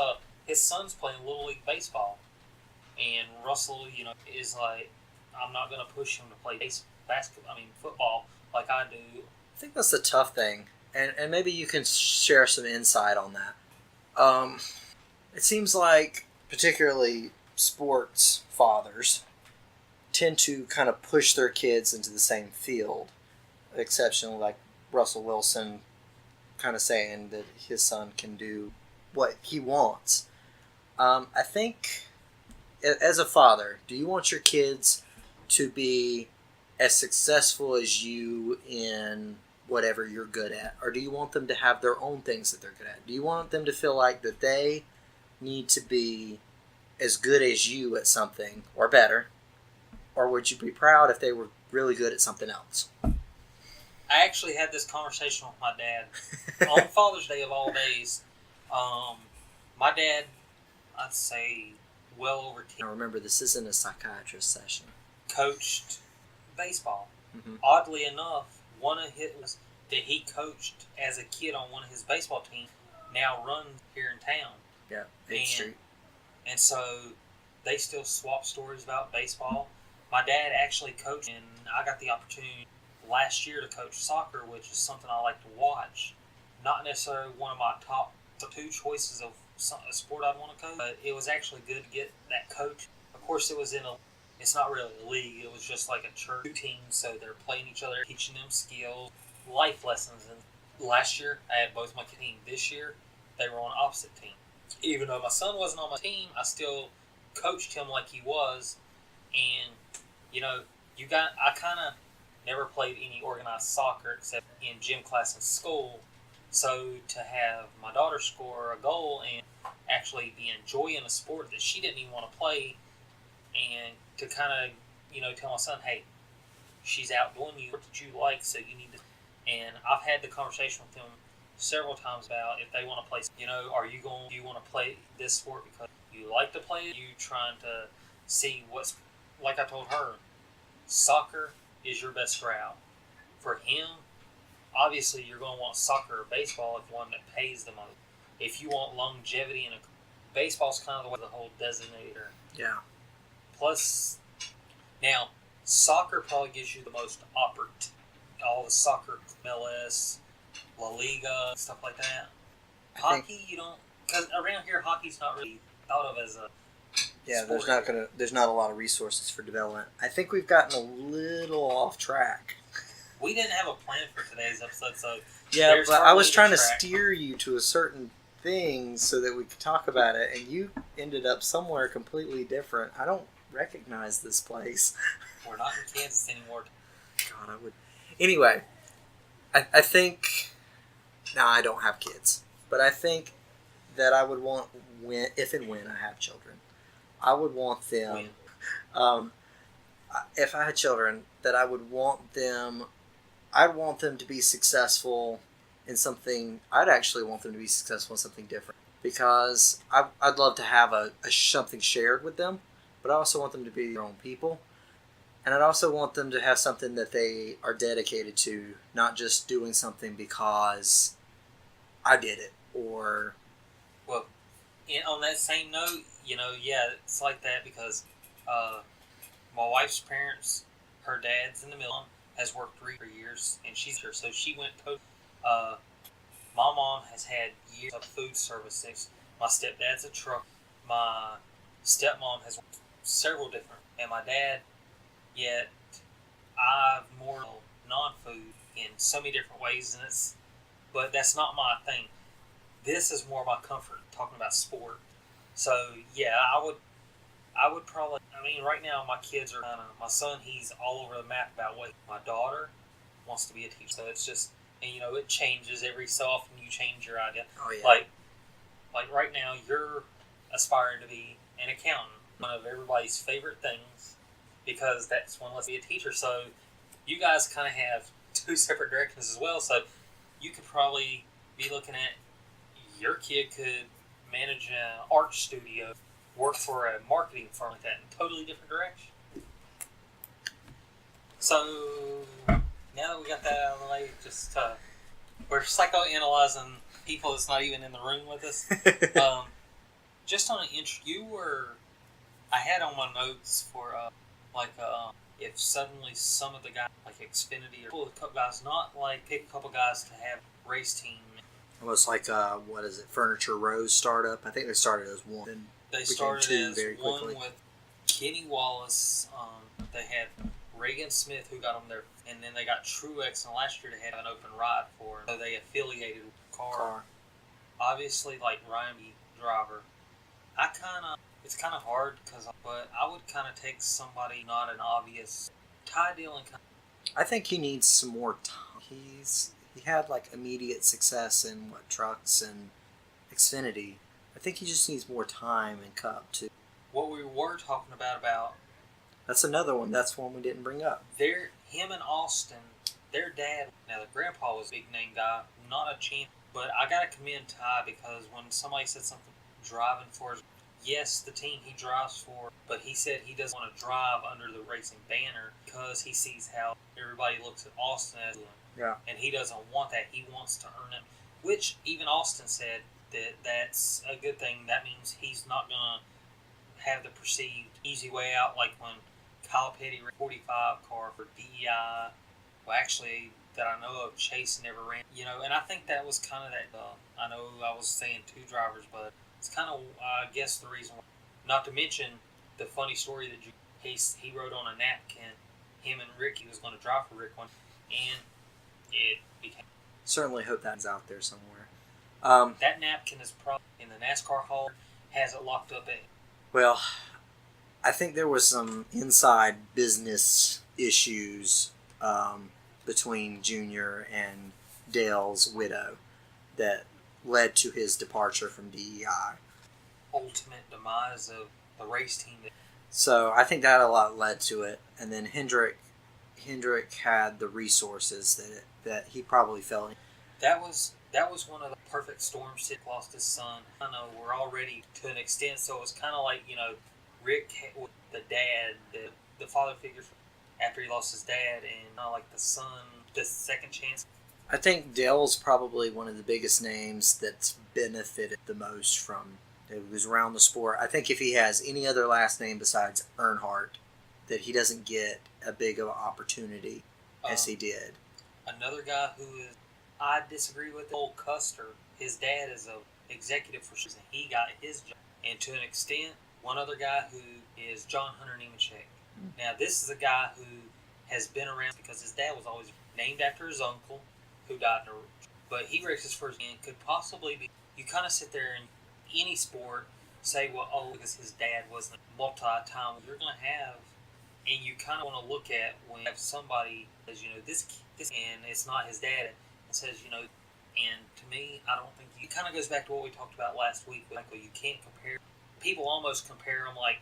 son's playing Little League Baseball. And Russell, you know, is like, I'm not going to push him to play football like I do.
I think that's the tough thing. And maybe you can share some insight on that. It seems like, particularly sports fathers, tend to kind of push their kids into the same field. Exceptionally, like Russell Wilson kind of saying that his son can do what he wants. I think, as a father, do you want your kids to be as successful as you in whatever you're good at? Or do you want them to have their own things that they're good at? Do you want them to feel like that they need to be as good as you at something or better? Or would you be proud if they were really good at something else?
I actually had this conversation with my dad on Father's Day of all days. My dad, I'd say well over 10.
Now remember, this isn't a psychiatrist session.
Coached baseball.
Mm-hmm.
Oddly enough, one of his that he coached as a kid on one of his baseball teams now runs here in town.
Yeah, 8th Street.
And so they still swap stories about baseball. My dad actually coached, and I got the opportunity last year to coach soccer, which is something I like to watch. Not necessarily one of my top 2 choices of a sport I'd want to coach, but it was actually good to get that coach. Of course, it's not really a league, it was just like a church team, so they're playing each other, teaching them skills, life lessons. And last year, I had both my team. This year, they were on opposite teams. Even though my son wasn't on my team, I still coached him like he was. And, you know, I kind of never played any organized soccer except in gym class in school. So to have my daughter score a goal and actually be enjoying a sport that she didn't even want to play, and to kind of, tell my son, hey, she's outdoing you. What did you like? So you need to. And I've had the conversation with them several times about if they want to play. Do you want to play this sport because you like to play it? You trying to see what's, like I told her, soccer is your best route. For him, obviously you're going to want soccer or baseball if one that pays the most. If you want longevity in a baseball's kind of the way the whole designator.
Yeah.
Plus, now soccer probably gives you the most opportunity. All the soccer, MLS, La Liga, stuff like that. Hockey, you don't, because around here hockey's not really thought of as a sport.
There's not a lot of resources for development. I think we've gotten a little off track.
We didn't have a plan for today's episode, so
yeah, but I was trying to steer you to a certain thing so that we could talk about it, and you ended up somewhere completely different. I don't recognize this place.
We're not in Kansas anymore.
God, I would. Anyway, I think. Now, I don't have kids, but I think that I would want, if and when I have children, I would want them. If I had children, that I would want them. I'd want them to be successful in something. I'd actually want them to be successful in something different, because I'd love to have something shared with them, but I also want them to be their own people. And I'd also want them to have something that they are dedicated to, not just doing something because I did it, or...
Well, on that same note, it's like that because my wife's parents, her dad's in the mill, has worked 3 years, and she's here, so she went my mom has had years of food services. My stepdad's a truck. My stepmom has worked several different, and my dad... Yet, I've more non-food in so many different ways, but that's not my thing. This is more my comfort, talking about sport. So, yeah, I would probably, right now my kids are my son, he's all over the map about what my daughter wants to be a teacher. So it's just, and it changes every so often, you change your idea.
Oh, yeah.
Like right now, you're aspiring to be an accountant, one of everybody's favorite things. Because that's one less be a teacher. So you guys kind of have 2 separate directions as well. So you could probably be looking at your kid could manage an art studio, work for a marketing firm like that, in a totally different direction. So now that we got that out of the way, we're psychoanalyzing people that's not even in the room with us. Just on an I had on my notes for if suddenly some of the guys like Xfinity or a couple guys, not like pick a couple guys to have race team.
Almost like Furniture Rose startup. I think they started as one. And
they started as one with Kenny Wallace. They had Reagan Smith who got them there, and then they got Truex, and last year they had an open ride for them. So they affiliated with Car. Obviously, like Ryan B. Driver. It's kind of hard but I would kind of take somebody not an obvious Ty Dillon.
I think he needs some more time. He had like immediate success in trucks and Xfinity. I think he just needs more time in Cup too.
What we were talking about.
That's another one. That's one we didn't bring up.
Him and Austin, their dad. Now the grandpa was a big name guy, not a champ. But I gotta commend Ty because when somebody said something driving for his. Yes, the team he drives for, but he said he doesn't want to drive under the racing banner because he sees how everybody looks at Austin as and he doesn't want that. He wants to earn it, which even Austin said that's a good thing. That means he's not going to have the perceived easy way out like when Kyle Petty ran 45 car for DEI. Well, actually, that I know of, Chase never ran. And I think that was kind of that. I know I was saying 2 drivers, but it's kind of, I guess, the reason why. Not to mention the funny story that he wrote on a napkin, him and Rick, he was going to drive for Rick one, and it became...
Certainly hope that's out there somewhere.
That napkin is probably in the NASCAR hall, has it locked up at...
Well, I think there was some inside business issues between Junior and Dale's widow. that led to his departure from DEI.
Ultimate demise of the race team.
So I think that a lot led to it. And then Hendrick had the resources that he probably felt.
That was one of the perfect storms. Sid lost his son. I know we're already to an extent, so it was kind of like, Rick, the dad, the father figure after he lost his dad, and not like the son, the second chance.
I think Dale's probably one of the biggest names that's benefited the most from it was around the sport. I think if he has any other last name besides Earnhardt, that he doesn't get a big of an opportunity as he did.
Another guy who I disagree with, old Custer. His dad is a executive for and he got his job. And to an extent, one other guy who is John Hunter Nemechek. Now, this is a guy who has been around because his dad was always named after his uncle, who died in a... But he races first and could possibly be... You kind of sit there in any sport, say, well, because his dad wasn't multi-time. You're going to have... And you kind of want to look at when you have somebody says, this, and it's not his dad, and says, and to me, I don't think it kind of goes back to what we talked about last week. Michael, you can't compare. People almost compare them like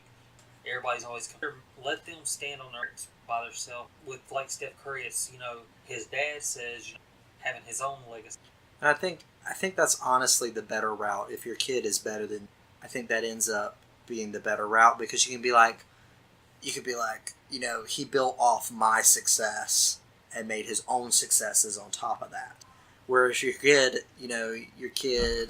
everybody's always comparing. Let them stand on their by themselves. With like Steph Curry, it's his dad says having his own legacy.
And I think that's honestly the better route. If your kid is better than, I think that ends up being the better route because you could be like, he built off my success and made his own successes on top of that. Whereas your kid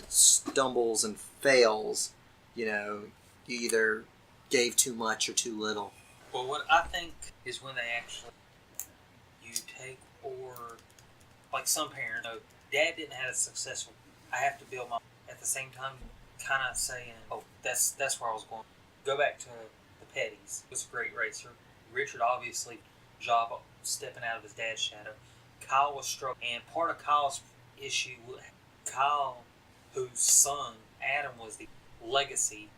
stumbles and fails, you either gave too much or too little.
Well, what I think is when they actually, you take, or like some parents, dad didn't have a successful, I have to build my, at the same time, kind of saying, that's where I was going. Go back to the Petties. He was a great racer. Richard, obviously, job stepping out of his dad's shadow. Kyle was struggling, and part of Kyle's issue, Kyle, whose son, Adam, was the legacy,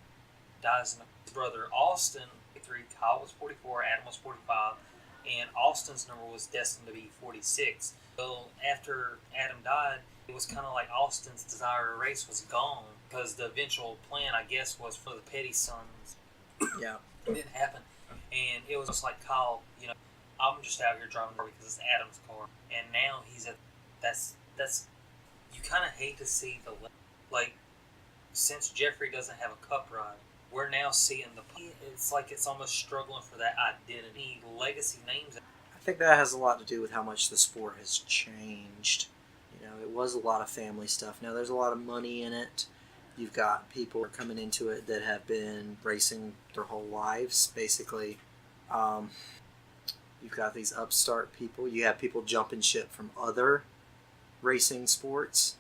dies in his brother, Austin, 43, Kyle was 44, Adam was 45, and Austin's number was destined to be 46. So after Adam died, it was kind of like Austin's desire to race was gone, because the eventual plan, I guess, was for the Petty sons.
Yeah.
It didn't happen. And it was just like Kyle, I'm just out here driving the car because it's Adam's car. And now he's at, that's, you kind of hate to see since Jeffrey doesn't have a cup ride, we're now seeing it's like it's almost struggling for that identity, legacy names.
I think that has a lot to do with how much the sport has changed. It was a lot of family stuff. Now there's a lot of money in it. You've got people coming into it that have been racing their whole lives, basically. You've got these upstart people. You have people jumping ship from other racing sports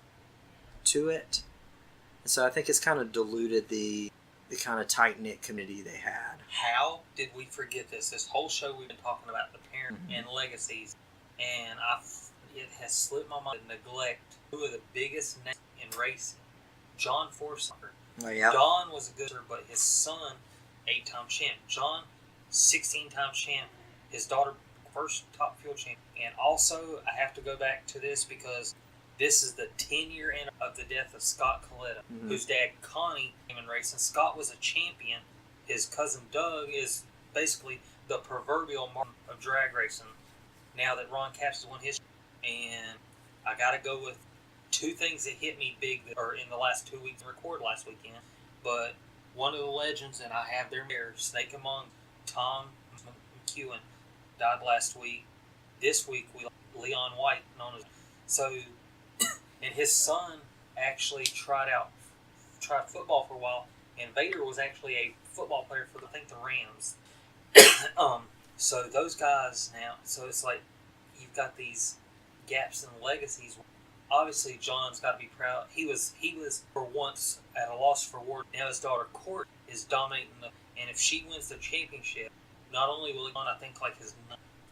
to it. And so I think it's kind of diluted the kind of tight-knit community they had.
How did we forget this? This whole show we've been talking about the parent and legacies, and it has slipped my mind to neglect two of the biggest names in racing. John Forsythe.
Oh, yeah.
Don was a good racer, but his son, 8-time champ. John, 16-time champ. His daughter, first top fuel champ. And also, I have to go back to this because this is the 10-year end of the death of Scott Coletta, whose dad, Connie, came in racing. Scott was a champion. His cousin, Doug, is basically the proverbial Martin of drag racing. Now that Ron Capps has won his, and I got to go with two things that hit me big that are in the last 2 weeks, record last weekend. But one of the legends, and I have their mayor, Snake Among, Tom McEwen, died last week. This week, Leon White, known as... So, and his son actually tried football for a while, and Vader was actually a football player for, I think, the Rams. So those guys now, so it's like, you've got these gaps in legacies. Obviously, John's got to be proud. He was for once at a loss for words. Now his daughter Court is dominating and if she wins the championship, not only will he win, I think, like his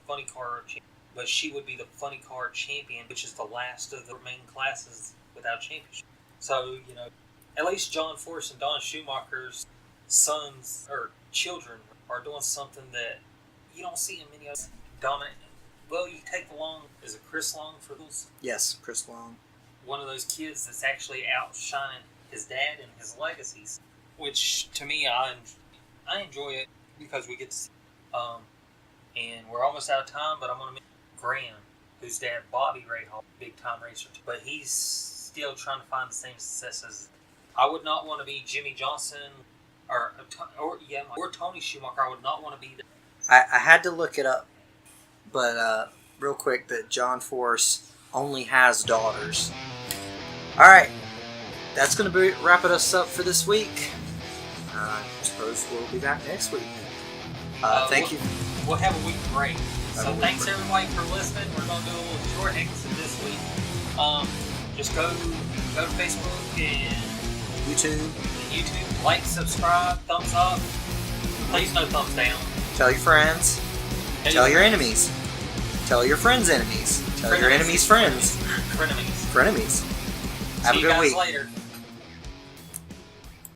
funny car champion, but she would be the funny car champion, which is the last of the main classes without championship. So at least John Force and Don Schumacher's sons or children are doing something that you don't see in many others. Dominant. Well, you take the Long. Is it Chris Long for those?
Yes, Chris Long.
one of those kids that's actually outshining his dad and his legacies, which to me I enjoy it because we get to see. And we're almost out of time, but I'm gonna mention Graham, whose dad Bobby Rahal, big time racer, but he's still trying to find the same success as. I would not want to be Jimmy Johnson or Tony Schumacher. I would not want to be.
I had to look it up, but real quick, that John Force only has daughters. All right, that's going to wrap us up for this week. I suppose we'll be back next week. Thank you.
We'll have a week break. So thanks everybody for listening. We're going to do a little short episode this week. Just go to Facebook and YouTube. Like, subscribe, thumbs up. Please no thumbs down.
Tell your friends. Tell your enemies. Tell your friends' enemies. Tell your enemies' friends.
Frenemies.
Frenemies. Have a good week.
See you guys later.